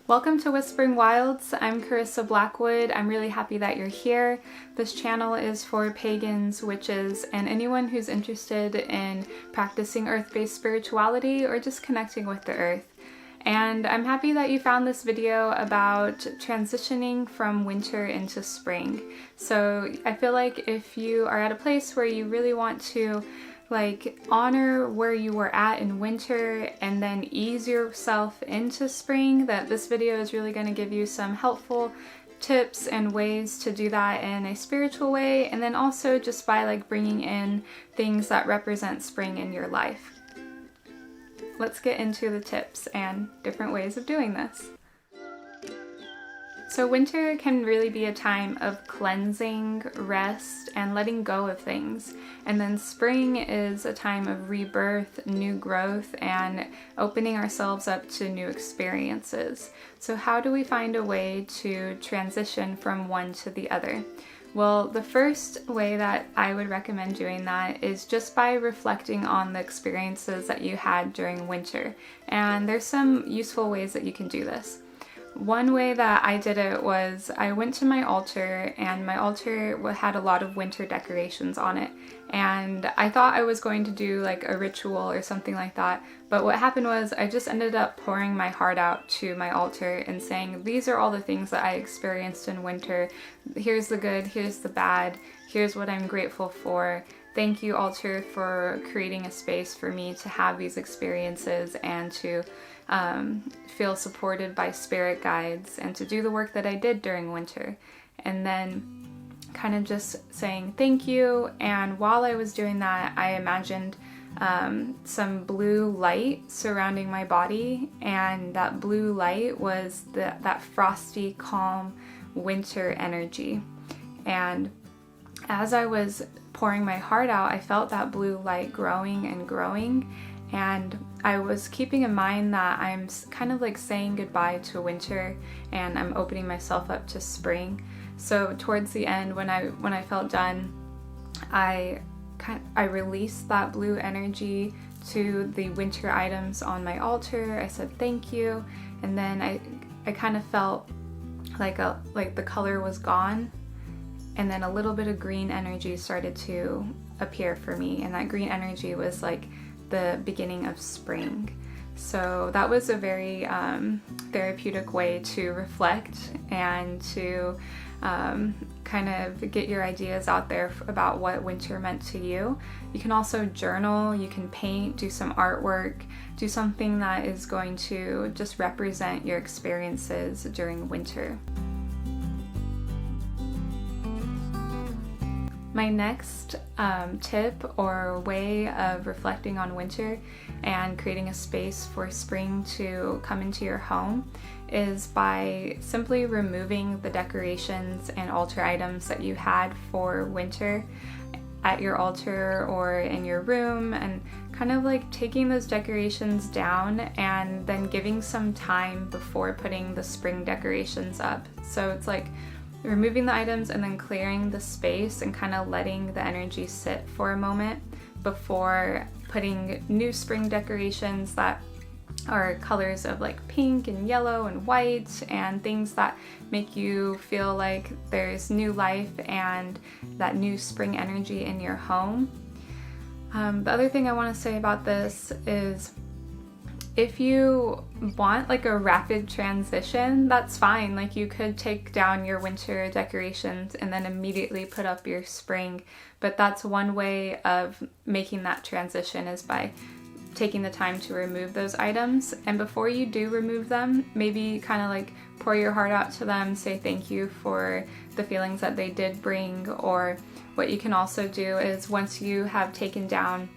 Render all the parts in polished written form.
Welcome to Whispering Wilds. I'm Carissa Blackwood. I'm really happy that you're here. This channel is for pagans, witches, and anyone who's interested in practicing earth-based spirituality or just connecting with the earth. And I'm happy that you found this video about transitioning from winter into spring. So I feel like if you are at a place where you really want to honor where you were at in winter and then ease yourself into spring, that this video is really going to give you some helpful tips and ways to do that in a spiritual way, and then also just by bringing in things that represent spring in your life. Let's get into the tips and different ways of doing this. So winter can really be a time of cleansing, rest, and letting go of things. And then spring is a time of rebirth, new growth, and opening ourselves up to new experiences. So how do we find a way to transition from one to the other? Well, the first way that I would recommend doing that is just by reflecting on the experiences that you had during winter. And there's some useful ways that you can do this. One way that I did it was I went to my altar, and my altar had a lot of winter decorations on it, and I thought I was going to do a ritual or something like that, but what happened was I just ended up pouring my heart out to my altar and saying, these are all the things that I experienced in winter. Here's the good, here's the bad, here's what I'm grateful for. Thank you, altar, for creating a space for me to have these experiences and to feel supported by spirit guides and to do the work that I did during winter. And then kind of just saying thank you. And while I was doing that, I imagined some blue light surrounding my body, and that blue light was that frosty, calm winter energy. And as I was pouring my heart out, I felt that blue light growing and growing, and I was keeping in mind that I'm kind of saying goodbye to winter and I'm opening myself up to spring. So towards the end, when I felt done, I released that blue energy to the winter items on my altar. I said thank you, and then I kind of felt like the color was gone, and then a little bit of green energy started to appear for me, and that green energy was the beginning of spring. So that was a very therapeutic way to reflect and to kind of get your ideas out there about what winter meant to you. You can also journal, you can paint, do some artwork, do something that is going to just represent your experiences during winter. My next tip or way of reflecting on winter and creating a space for spring to come into your home is by simply removing the decorations and altar items that you had for winter at your altar or in your room, and kind of taking those decorations down and then giving some time before putting the spring decorations up. So it's removing the items and then clearing the space and kind of letting the energy sit for a moment before putting new spring decorations that are colors of pink and yellow and white and things that make you feel like there's new life and that new spring energy in your home. The other thing I want to say about this is, if you want a rapid transition, that's fine. You could take down your winter decorations and then immediately put up your spring. But that's one way of making that transition, is by taking the time to remove those items. And before you do remove them, maybe kind of pour your heart out to them, say thank you for the feelings that they did bring. Or what you can also do is, once you have taken down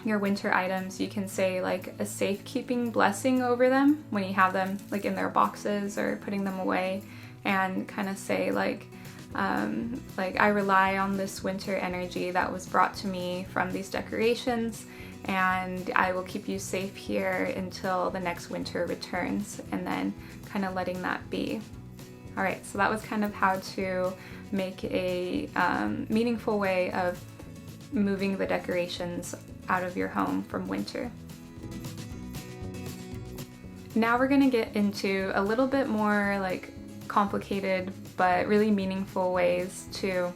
your winter items, you can say a safekeeping blessing over them when you have them in their boxes or putting them away, and kind of say I rely on this winter energy that was brought to me from these decorations, and I will keep you safe here until the next winter returns, and then kind of letting that be. Alright, so that was kind of how to make a meaningful way of moving the decorations out of your home from winter. Now we're gonna get into a little bit more like complicated but really meaningful ways to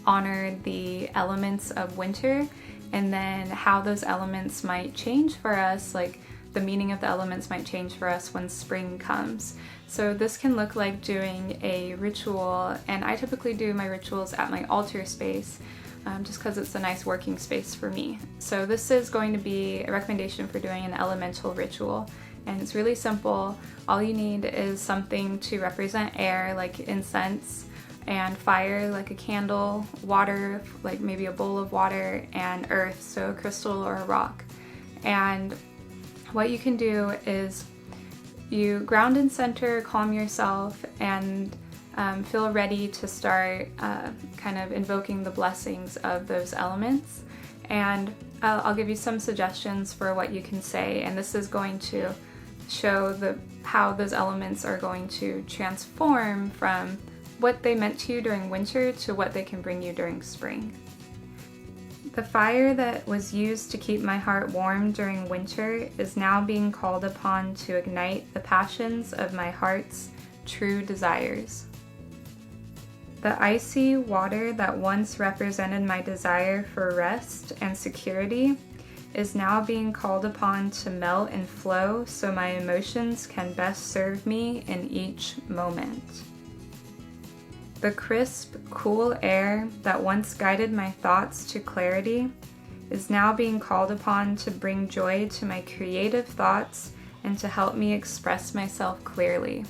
honor the elements of winter, and then how those elements might change for us, like the meaning of the elements might change for us when spring comes. So this can look like doing a ritual, and I typically do my rituals at my altar space, just because it's a nice working space for me. So this is going to be a recommendation for doing an elemental ritual, and it's really simple. All you need is something to represent air, like incense, and fire, like a candle, water, like maybe a bowl of water, and earth, so a crystal or a rock. And what you can do is you ground and center, calm yourself, and feel ready to start kind of invoking the blessings of those elements. And I'll give you some suggestions for what you can say, and this is going to show how those elements are going to transform from what they meant to you during winter to what they can bring you during spring. The fire that was used to keep my heart warm during winter is now being called upon to ignite the passions of my heart's true desires. The icy water that once represented my desire for rest and security is now being called upon to melt and flow so my emotions can best serve me in each moment. The crisp, cool air that once guided my thoughts to clarity is now being called upon to bring joy to my creative thoughts and to help me express myself clearly.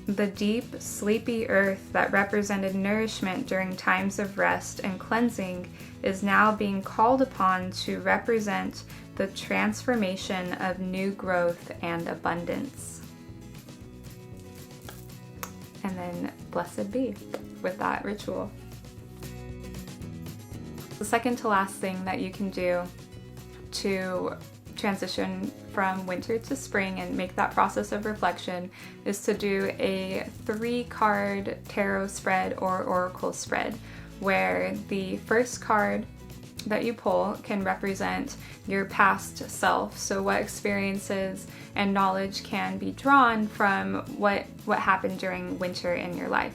The deep, sleepy earth that represented nourishment during times of rest and cleansing is now being called upon to represent the transformation of new growth and abundance. And then blessed be with that ritual. The second to last thing that you can do to transition from winter to spring and make that process of reflection is to do a 3-card tarot spread or oracle spread, where the first card that you pull can represent your past self. So what experiences and knowledge can be drawn from what happened during winter in your life.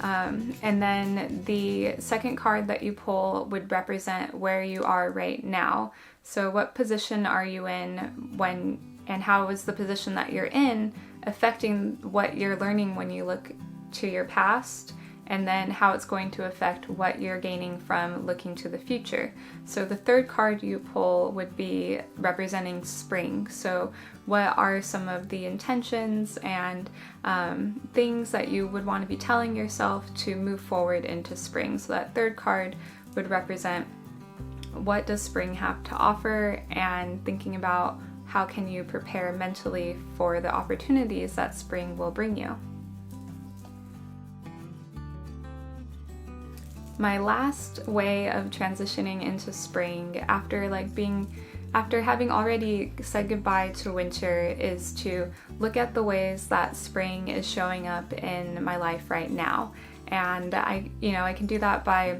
And then the second card that you pull would represent where you are right now. So what position are you in and how is the position that you're in affecting what you're learning when you look to your past, and then how it's going to affect what you're gaining from looking to the future. So the third card you pull would be representing spring. So what are some of the intentions and things that you would want to be telling yourself to move forward into spring? So that third card would represent what does spring have to offer, and thinking about how can you prepare mentally for the opportunities that spring will bring you. My last way of transitioning into spring after having already said goodbye to winter is to look at the ways that spring is showing up in my life right now. And I can do that by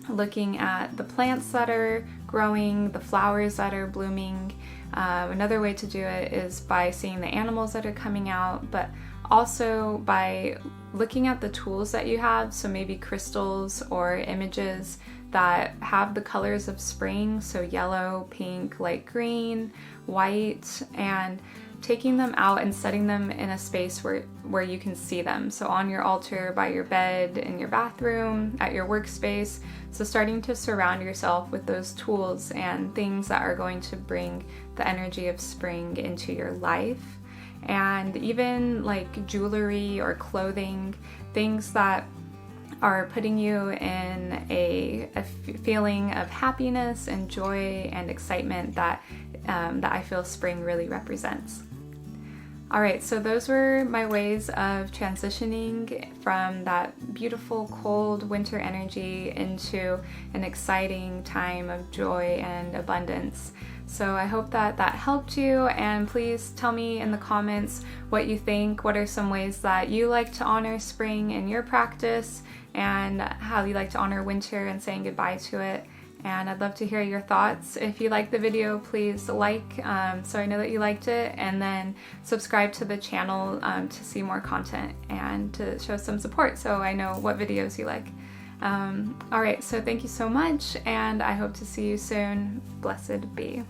looking at the plants that are growing, the flowers that are blooming. Another way to do it is by seeing the animals that are coming out, but also by looking at the tools that you have, so maybe crystals or images that have the colors of spring, so yellow, pink, light green, white, and taking them out and setting them in a space where you can see them. So on your altar, by your bed, in your bathroom, at your workspace. So starting to surround yourself with those tools and things that are going to bring the energy of spring into your life. And even like jewelry or clothing, things that are putting you in a feeling of happiness and joy and excitement that I feel spring really represents. All right, so those were my ways of transitioning from that beautiful cold winter energy into an exciting time of joy and abundance. So I hope that helped you, and please tell me in the comments what you think. What are some ways that you like to honor spring in your practice, and how you like to honor winter and saying goodbye to it. and I'd love to hear your thoughts. If you like the video, please like, so I know that you liked it, and then subscribe to the channel to see more content and to show some support so I know what videos you like. Alright, so thank you so much, and I hope to see you soon. Blessed be.